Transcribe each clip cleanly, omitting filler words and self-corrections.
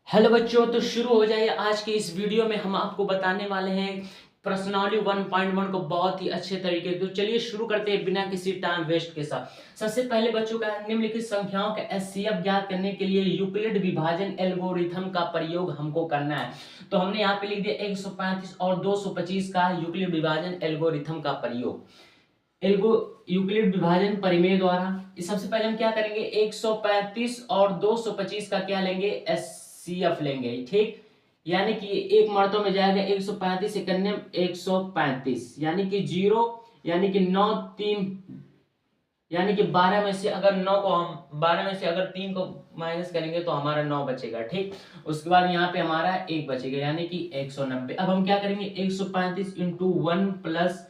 Hello बच्चों, तो शुरू हो जाइए। आज के इस वीडियो में हम आपको बताने वाले हैं प्रश्नावली 1.1 को बहुत ही अच्छे तरीके से। तो चलिए शुरू करते हैं बिना किसी टाइम वेस्ट के साथ। सबसे पहले बच्चों का निम्नलिखित संख्याओं का एचसीएफ ज्ञात करने के लिए यूक्लिड विभाजन एल्गोरिथम का प्रयोग हमको करना है। तो हमने यहाँ पे लिख दिया 135 और 225 का यूक्लिड विभाजन एल्गोरिथम का प्रयोग। यूक्लिड विभाजन परिमेय द्वारा सबसे पहले हम क्या करेंगे, 135 और 225 का क्या लेंगे, एचसीएफ लेंगे। ठीक, यानी कि एक मर्तों में जाएगा 135 इकन्ने 135, यानी कि 0, यानी कि 9 3, यानी कि 12 में से अगर 9 को हम 12 में से अगर 3 को माइनस करेंगे तो हमारा 9 बचेगा। ठीक, उसके बाद यहाँ पे हमारा 1 बचेगा, यानी कि 190। अब हम क्या करेंगे, 135 इंटू 1 प्लस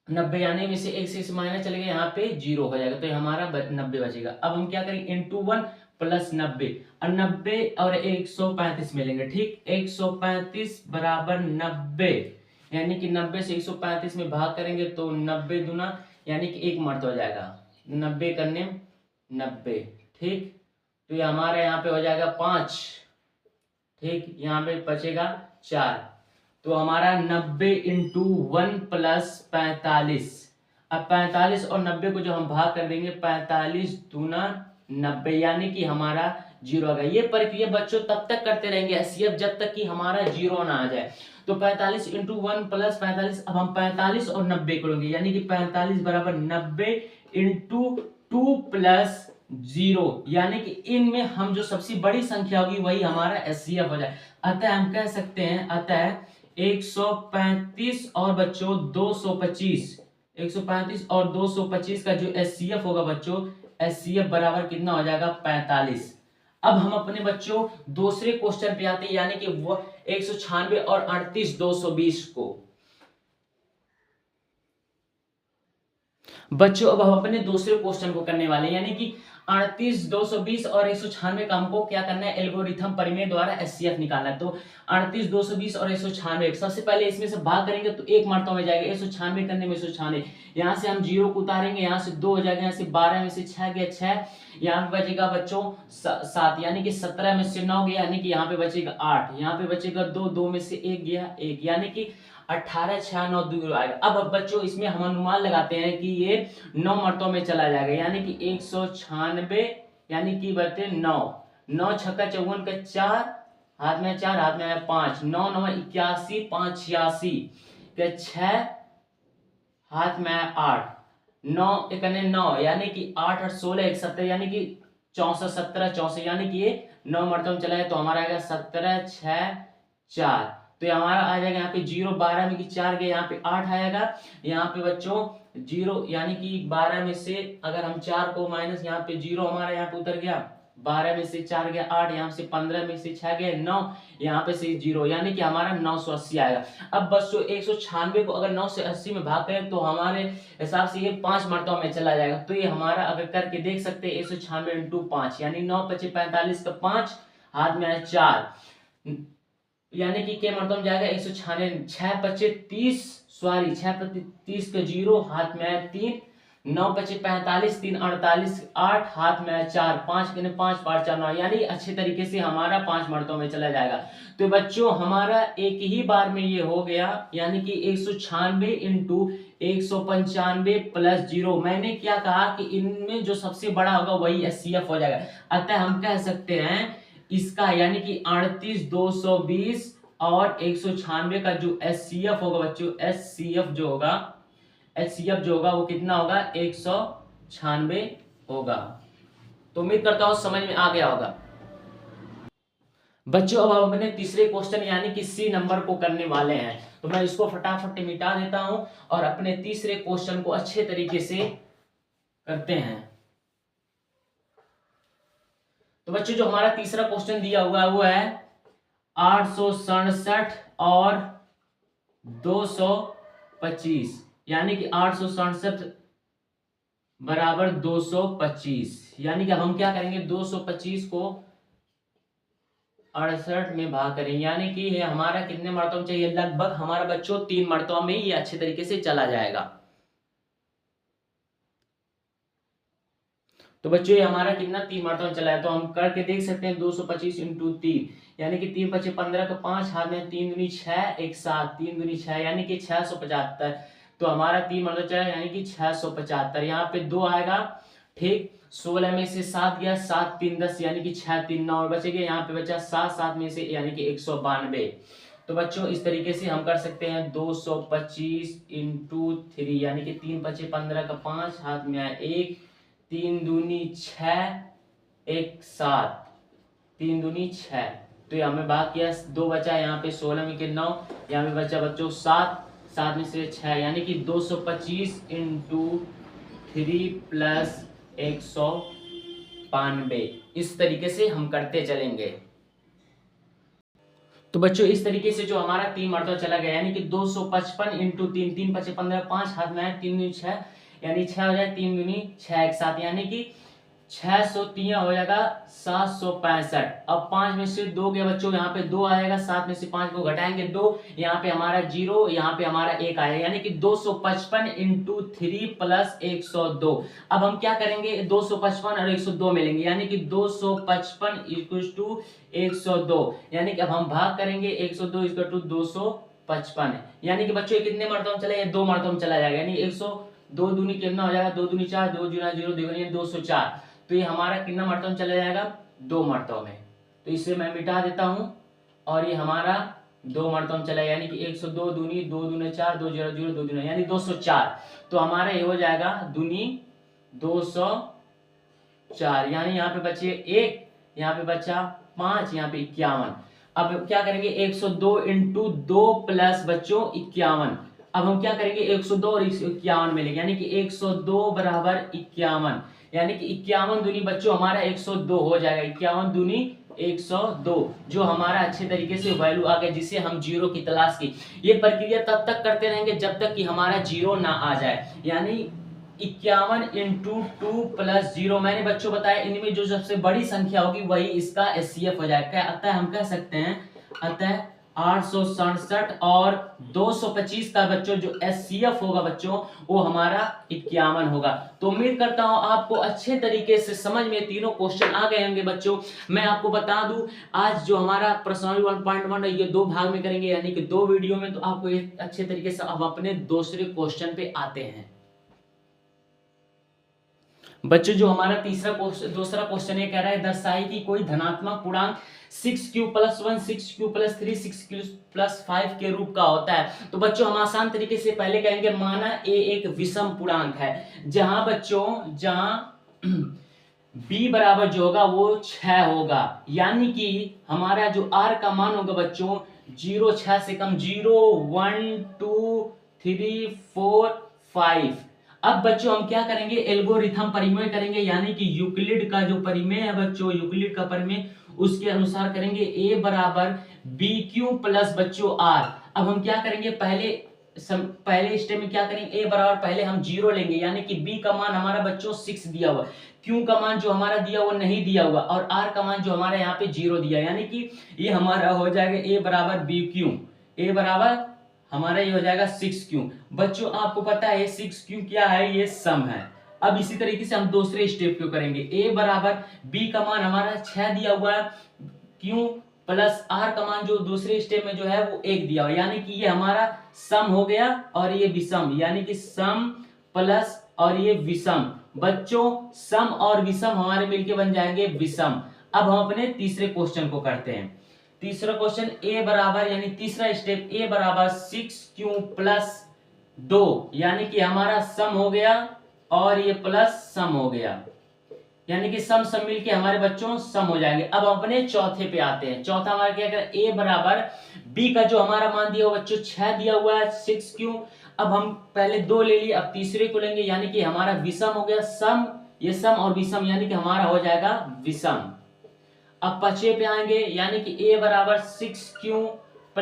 90, यानी में से 1 से माइनस चलेगा, यहाँ पे 0 हो जाएगा, तो हमारा 90 बचेगा। अब हम क्या करेंगे, इंटू 1 प्लस 90, और 90 और 135 मिलेंगे। ठीक, 135 बराबर 90, यानी कि 90 से 135 में भाग करेंगे तो 90 दूना, यानी कि 1 मर्द हो जाएगा, 90 करने 90। ठीक, तो ये हमारे यहाँ पे हो जाएगा 5। ठीक, यहाँ पे बचेगा 4, तो हमारा 90 इंटू 1 प्लस 45। अब 45 और 90 को जो हम भाग कर देंगे, 45 दूना 90, यानी कि हमारा 0 आ गया। ये प्रक्रिया बच्चों तब तक करते रहेंगे एचसीएफ जब तक कि हमारा 0 ना आ जाए। तो 45 इंटू 1 प्लस 45, अब हम 45 और 90 करेंगे, यानी कि 45 बराबर 90 इंटू 2 प्लस 0, यानी कि इनमें हम जो सबसे बड़ी संख्या होगी वही हमारा एचसीएफ हो जाए। अतः हम कह सकते हैं, अतः 135 और बच्चों 225, 135 और 225 का जो एचसीएफ होगा बच्चों, एचसीएफ बराबर कितना हो जाएगा, 45। अब हम अपने बच्चों दूसरे क्वेश्चन पे आते हैं, यानी कि वो 196 और 38 220 को। बच्चों अब हम अपने दूसरे क्वेश्चन को करने वाले हैं, यानी कि 38 220 और 196 का हमको क्या करना है, एल्गोरिथम परिमेय द्वारा एचसीएफ निकालना है। तो 38 220 और 196, सबसे पहले इसमें से भाग करेंगे तो एक मर्तबा में जाएगा, 196 करने में 196, यहाँ से हम 0 को उतारेंगे, यहाँ से 2 हो जाएगा, यहाँ से 12 में से 6 गया 6, यहाँ पे बचेगा बच्चों 7, यानी कि 17 में से 9 गया, यानी कि यहाँ पे बचेगा 8, यहाँ पे बचेगा 2, 2 में से 1 गया 1, यानी कि 18 6 9 2 आएगा। अब बच्चों इसमें हम अनुमान लगाते हैं कि ये 9 मर्तों में चला जाएगा, यानी कि 196, यानी कि बचते 9, 9 छक्का 54 का 4, हाथ में 4, हाथ में 5, 9 9 81, 5 86 के 6, हाथ में 8, 9 इकने 9, यानी कि 8 8 16 170, यानी कि 64 17 64, यानी कि ये 9 मर्तों में चला है, तो हमारा आएगा 17 6 4। तो ये हमारा आ जाएगा यहाँ पे 0, 12 में कि 4 गया, यहाँ पे 8 आएगा, यहाँ पे बच्चों 0, यानी कि 12 में से अगर हम 4 को माइनस, यहाँ पे 0 हमारा यहाँ पे उतर गया, 12 में से 4 गया 8, यहाँ से 15 में से 6 गया 9, यहाँ पे से 0, यानी कि हमारा 980 आएगा। अब बच्चों 196 को अगर 9 से 80 में भाग करें तो हमारे हिसाब से ये 5 मर्तबा में चला जाएगा। तो ये हमारा अगर करके देख सकते हैं, 196 इंटू 5, यानी 9 पचे 45 का 5, हाथ में है 4, यानी कि क्या मर्तबा में जाएगा, 196, 6 पचे 30, सॉरी 6 पचे 30 का 0, हाथ में है 3, 9 पचे 45, 3 48, 8, हाथ में है 4, 5 के 5 5 4 9, यानी अच्छे तरीके से हमारा 5 मर्तों में चला जाएगा। तो बच्चों हमारा एक ही बार में ये हो गया, यानी कि 196 इंटू 195 प्लस 0। मैंने क्या कहा कि इनमें जो सबसे बड़ा होगा वही एचसीएफ हो जाएगा। अतः हम कह सकते हैं इसका, यानी कि 38 220 और 196 का जो एचसीएफ होगा बच्चों, एचसीएफ जो होगा वो कितना होगा, 196 होगा। तो उम्मीद करता हूं समझ में आ गया होगा बच्चों। अब हम अपने तीसरे क्वेश्चन यानी कि सी नंबर को करने वाले हैं, तो मैं इसको फटाफट मिटा देता हूं और अपने तीसरे क्वेश्चन को अच्छे तरीके से करते हैं। तो बच्चों जो हमारा तीसरा क्वेश्चन दिया हुआ है वो है 867 और 225, यानी कि 867 बराबर 225, यानी कि हम क्या करेंगे, 225 को 68 में भाग करेंगे, यानी कि ये हमारा कितने मर्तबा चाहिए, लगभग हमारा बच्चों 3 मर्तबा में ये अच्छे तरीके से चला जाएगा। तो बच्चों ये हमारा कितना 3 मरतबा चला है। तो हम करके देख सकते हैं 225 इंटू 3 यानी कि 3 पचे 15 का 5 हाथ में 3 दूनी 6 1 7 3 दूनी 6 यानी कि 675। तो हमारा 3 मरतबा चला यानी कि 675। यहाँ पे 2 आएगा ठीक। 16 में से 7 गया 7 3 10 यानी कि 6 3 9 और बचेगा यहाँ पे बचा 7 7 में से यानी कि 192। तो बच्चों इस तरीके से हम कर सकते हैं 225 इंटू 3 यानी कि 3 पचे 15 का 5 हाथ में आया 1 3 दूनी 6 1 7 3 दूनी 6। तो ये हमें भाग किया 2 बचा यहाँ पे 16 में के 9 यहाँ पे बचा बच्चों 7 7 में से 6 यानी कि 225 इंटू 3 प्लस 192। इस तरीके से हम करते चलेंगे। तो बच्चों इस तरीके से जो हमारा 3 मरतबा चला गया यानी कि 255 इंटू 3 3 पचे 15 5 हाथ में आए 3 दूनी 6 यानी 6 हो जाए 3 दूनी 6 1 7 यानी कि 603 हो जाएगा 765। अब 5 में से 2 गया बच्चों यहाँ पे 2 आएगा 7 में से 5 को घटाएंगे 2 यहाँ पे हमारा 0 यहाँ पे हमारा 1 आएगा यानी कि 255 इंटू 3 प्लस 102। अब हम क्या करेंगे 255 और 102 मिलेंगे यानी कि 255 इक्वल टू 102 यानी कि अब हम भाग करेंगे 102 इक्वल टू 255 यानी कि बच्चों कितने मरतबा चला ये 2 मरतबा चला जाएगा यानी 102 दूनी कितना हो जाएगा 2 दूनी 4 2 दूना 0 2 204। तो ये हमारा कितना मरतबा चला जाएगा 2 मरतबा में। तो इसे मैं मिटा देता हूं और ये हमारा 2 मरतबा चला यानी कि 102 दूनी 2 दूने 4 2 0 0 2 दूना यानी 204। तो हमारा ये हो जाएगा दूनी 204 यानी यहाँ पे बचे 1 यहाँ पे बचा 5 यहाँ पे 51। अब क्या करेंगे 102 इंटू 2 प्लस बच्चों 51। अब हम क्या करेंगे 102 और 51 मिलेंगे यानी कि 102 बराबर 51 यानी कि 51 दूनी बच्चों हमारा 102 हो जाएगा 51 दूनी 102 जो हमारा अच्छे तरीके से वैल्यू आ गया जिसे हम जीरो की तलाश की। ये प्रक्रिया तब तक करते रहेंगे जब तक कि हमारा जीरो ना आ जाए यानी 51 इंटू 2 प्लस 0। मैंने बच्चों बताया इनमें जो सबसे बड़ी संख्या होगी वही इसका एचसीएफ हो जाएगा। अतः हम कह सकते हैं अतः 867 और 225 का बच्चों जो एचसीएफ होगा बच्चों वो हमारा 51 होगा। तो उम्मीद करता हूं आपको अच्छे तरीके से समझ में तीनों क्वेश्चन आ गए होंगे बच्चों। मैं आपको बता दूं आज जो हमारा प्रश्नावली 1.1 है ये 2 भाग में करेंगे यानी कि 2 वीडियो में। तो आपको ये अच्छे तरीके से अब अपने दूसरे क्वेश्चन पे आते हैं बच्चों। जो हमारा दूसरा क्वेश्चन ये कह रहा है दर्शाई कि कोई धनात्मक पूर्णांक 6q + 1 6q + 3 6q + 5 के रूप का होता है। तो बच्चों हम आसान तरीके से पहले कहेंगे माना a एक विषम पूर्णांक है जहां बच्चों b बराबर जो होगा वो 6 होगा यानी कि हमारा जो r का मान होगा बच्चों 0 6 से कम 0 1 2 3 4 5। अब बच्चों हम क्या करेंगे एल्गोरिथम परिमेय करेंगे यानी कि यूक्लिड का जो परिमेय है बच्चों यूक्लिड का परिमेय उसके अनुसार करेंगे a बराबर BQ प्लस बच्चों r। अब हम क्या करेंगे पहले स्टेप में क्या करेंगे a बराबर पहले हम 0 लेंगे यानी कि b का मान हमारा बच्चों 6 दिया हुआ q का मान जो हमारा दिया वो नहीं दिया हुआ और r का मान जो हमारा यहाँ पे 0 दिया यानी कि ये हमारा हो जाएगा a बराबर BQ a बराबर हमारा ये हो जाएगा 6q। बच्चों आपको पता है 6q क्या है ये सम है। अब इसी तरीके से हम दूसरे स्टेप को करेंगे a बराबर b का मान हमारा 6 दिया हुआ है q प्लस r का मान जो दूसरे स्टेप में जो है वो 1 दिया हुआ यानी कि ये हमारा सम हो गया और ये विषम यानी कि सम प्लस और ये विषम। बच्चों सम और विषम हमारे मिलके बन जाएंगे विषम। अब हम अपने तीसरे क्वेश्चन को करते हैं। तीसरा क्वेश्चन a बराबर यानी तीसरा स्टेप a बराबर 6q + 2 यानी कि हमारा सम हो गया और ये प्लस सम हो गया यानी कि सम मिलके हमारे बच्चों सम हो जाएंगे। अब अपने चौथे पे आते हैं। चौथा हमारा क्या करें a बराबर b का जो हमारा मान दिया हुआ बच्चों 6 दिया हुआ है 6q। अब हम पहले 2 ले लिए अब तीसरे को लेंगे यानी कि हमारा विषम हो गया सम ये सम और विषम यानी कि हमारा हो जाएगा विषम। अब पांचवे पे आएंगे यानी कि a बराबर 6q +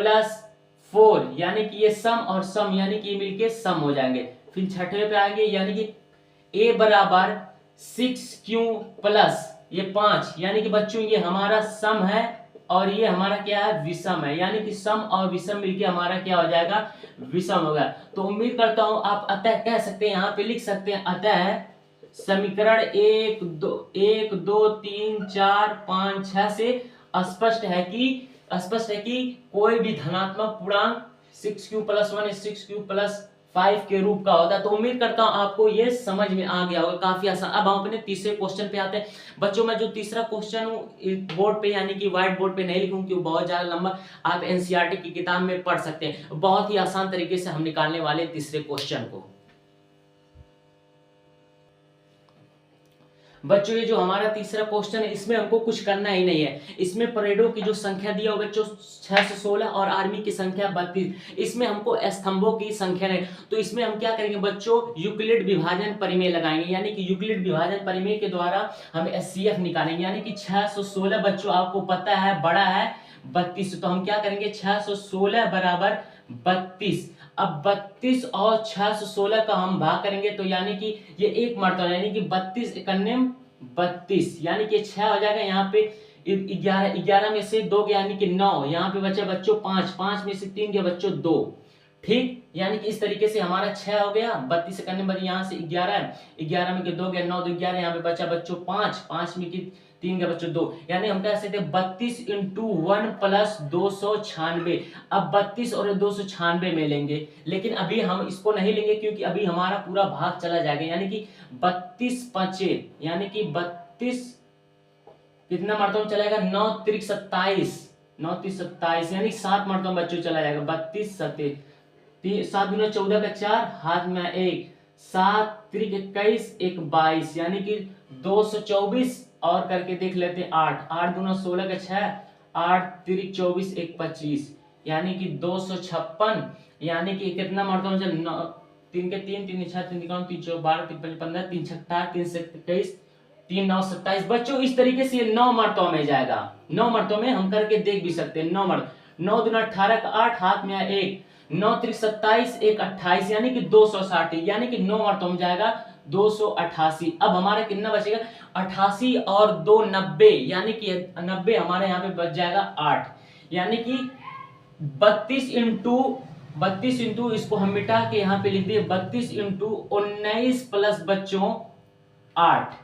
4 यानी कि ये सम और सम यानी कि ये मिलके सम हो जाएंगे। फिर छठवें पे आएंगे यानी कि a बराबर 6q + ये 5 यानी कि बच्चों ये हमारा सम है और ये हमारा क्या है विषम है यानी कि सम और विषम मिलके हमारा क्या हो जाएगा विषम होगा। तो उम्मीद करता हूं आप अतः कह सकते हैं यहाँ पे लिख सकते हैं अतः समीकरण 1 2 3 4 5 6 से स्पष्ट है कि कोई भी धनात्मक पूर्णांक 6q+1 6q+5 के रूप का होता है। तो उम्मीद करता हूं आपको ये समझ में आ गया होगा, काफी आसान। अब हम अपने तीसरे क्वेश्चन पे आते हैं बच्चों। मैं जो तीसरा क्वेश्चन बोर्ड पे यानी कि व्हाइट बोर्ड पे नहीं लिखूंगी, वो बहुत ज्यादा लंबा, आप एनसीईआरटी की किताब में पढ़ सकते हैं। बहुत ही आसान तरीके से हम निकालने वाले तीसरे क्वेश्चन को। बच्चों ये जो हमारा तीसरा क्वेश्चन है, इसमें हमको कुछ करना ही नहीं है। इसमें परेडों की जो संख्या दिया हो बच्चों 616 और आर्मी की संख्या 32। इसमें हमको स्तंभों की संख्या नहीं, तो इसमें हम क्या करेंगे बच्चों, यूक्लिड विभाजन परिमेय लगाएंगे। यानी कि यूक्लिड विभाजन परिमेय के द्वारा हम एचसीएफ निकालेंगे। यानी कि 616 बच्चों आपको पता है बड़ा है 32, तो हम क्या करेंगे 616 बराबर 32। अब 32 और 616 का हम भाग करेंगे तो यानी कि ये एक मर्तबा, यानी कि 32 एकन्यम 32, यानी कि 6 हो जाएगा। यहाँ पे 11 में से 2 यानी कि 9, यहाँ पे बचा बच्चों 5 में से 3 के बच्चों 2। ठीक, यानी कि इस तरीके से हमारा 6 हो गया, 32 एकन्यम, यहाँ से 11 में के 2 गया 9 2 11, यहाँ पे बचा बच्चों 5 में की 3 के बच्चों 2, यानी हम कह सकते हैं 32 × 1 + 296। अब 32 और 296 में लेंगे, लेकिन अभी हम इसको नहीं लेंगे क्योंकि अभी हमारा पूरा भाग चला जाएगा। यानी कि 32 5 यानी कि 32 कितना मरतबा चलाएगा, 9 × 27, 9 × 27 यानी 7 मरतबा बच्चों चला जाएगा। 32 7 7 × 14 का 4, हाथ में 1, 7 × 21 1 22, यानी कि 224 और करके देख लेते हैं 8 8 × 16 का 6, 8 × 24 1 25, यानी कि 256, यानी कि कितना मरतबा चल 3 के 3 3 6 3 3 3 12 3 5 15 3 6 18 3 से 21 3 9 27। बच्चों इस तरीके से ये 9 मरतबा में जाएगा। 9 मरतबा में हम करके देख भी सकते हैं। 9 मरतबा 9 दूना 18 का 8, हाथ में 1, 9 × 27 1 28, यानी कि 260, यानी कि 9 मरतबा में जाएगा 288। अब हमारा कितना बचेगा 88 और 2 90, यानी कि 90 हमारे यहाँ पे बच जाएगा 8, यानी कि 32 इंटू इसको हम मिटा के यहाँ पे लिख दिए 32 × 19 प्लस बच्चों 8।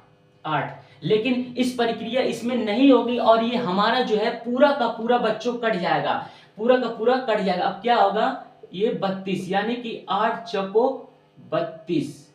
लेकिन इस प्रक्रिया इसमें नहीं होगी और ये हमारा जो है पूरा का पूरा बच्चों कट जाएगा, पूरा का पूरा कट जाएगा। अब क्या होगा, ये 32, यानी कि 8 चौको 32।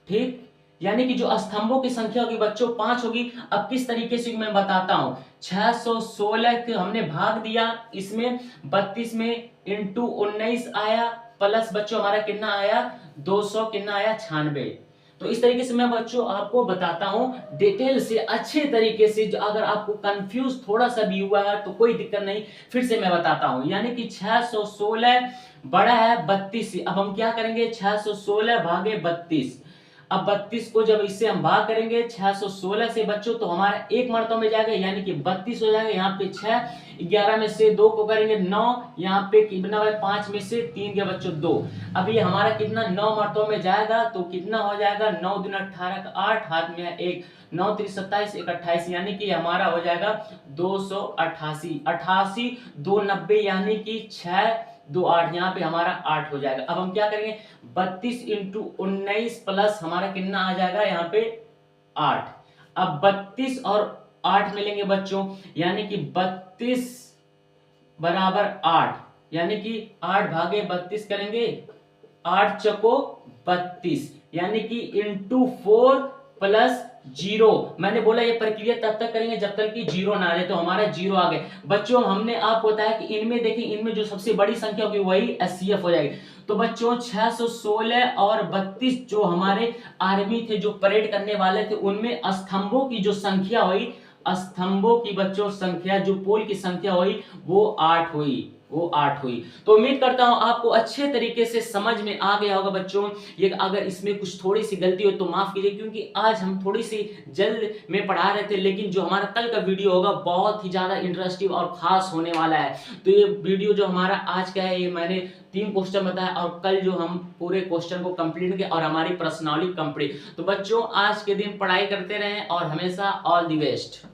ठीक, यानी कि जो स्तंभों की संख्या होगी बच्चों 5 होगी। अब किस तरीके से मैं बताता हूं, 616 के हमने भाग दिया, इसमें 32 में इंटू 19 आया, प्लस बच्चों हमारा कितना आया 200, कितना आया 96। तो इस तरीके से मैं बच्चों आपको बताता हूं डिटेल से, अच्छे तरीके से। जो अगर आपको कंफ्यूज थोड़ा सा भी हुआ है तो कोई दिक्कत नहीं, फिर से मैं बताता हूं। यानी कि 616 बड़ा है 32 से। अब हम क्या करेंगे 616 भागे 32। अब 32 को जब इससे हम भाग करेंगे 616 से बच्चों तो हमारा एक मरतबा में जाएगा, यानी कि 32 हो जाएगा। यहाँ पे 6, 11 में से 2 को करेंगे 9, यहाँ पे कितना है 5 में से 3 के बच्चों 2। अब ये हमारा कितना 9 मरतबा में जाएगा, तो कितना हो जाएगा 9 दूना 18 का 8, हाथ में 1, 9 × 27 1 28, यानी कि हमारा हो जाएगा 288। 88 2 90, यानी कि 6 2 8, यहाँ पे हमारा 8 हो जाएगा। अब हम क्या करेंगे 32 × 19 प्लस हमारा कितना आ जाएगा यहाँ पे 8। अब 32 और 8 मिलेंगे बच्चों, यानी कि 32 बराबर 8, यानी कि 8 भागे 32 करेंगे, 8 चौको 32, यानी कि इंटू 4 प्लस 0। मैंने बोला ये प्रक्रिया तब तक करेंगे जब तक कि 0 ना आ जाए, तो हमारा 0 आ गए। बच्चों हमने आपको बताया कि इनमें देखिए, इनमें जो सबसे बड़ी संख्या होगी वही एचसीएफ हो जाएगी। तो बच्चों 616 और 32 जो हमारे आर्मी थे, जो परेड करने वाले थे, उनमें स्तंभों की जो संख्या हुई, स्तंभों की बच्चों संख्या, जो पोल की संख्या हुई वो 8 हुई, वो 8 हुई। तो उम्मीद करता हूं आपको अच्छे तरीके से समझ में आ गया होगा बच्चों। ये अगर इसमें कुछ थोड़ी सी गलती हो तो माफ कीजिए, क्योंकि आज हम थोड़ी सी जल्द में पढ़ा रहे थे, लेकिन जो हमारा कल का वीडियो होगा बहुत ही ज्यादा इंटरेस्टिंग और खास होने वाला है। तो ये वीडियो जो हमारा आज का है, ये मैंने 3 क्वेश्चन बताया और कल जो हम पूरे क्वेश्चन को कंप्लीट किया और हमारी पर्सनालिटी कंप्लीट। तो बच्चों आज के दिन पढ़ाई करते रहें और हमेशा ऑल द बेस्ट।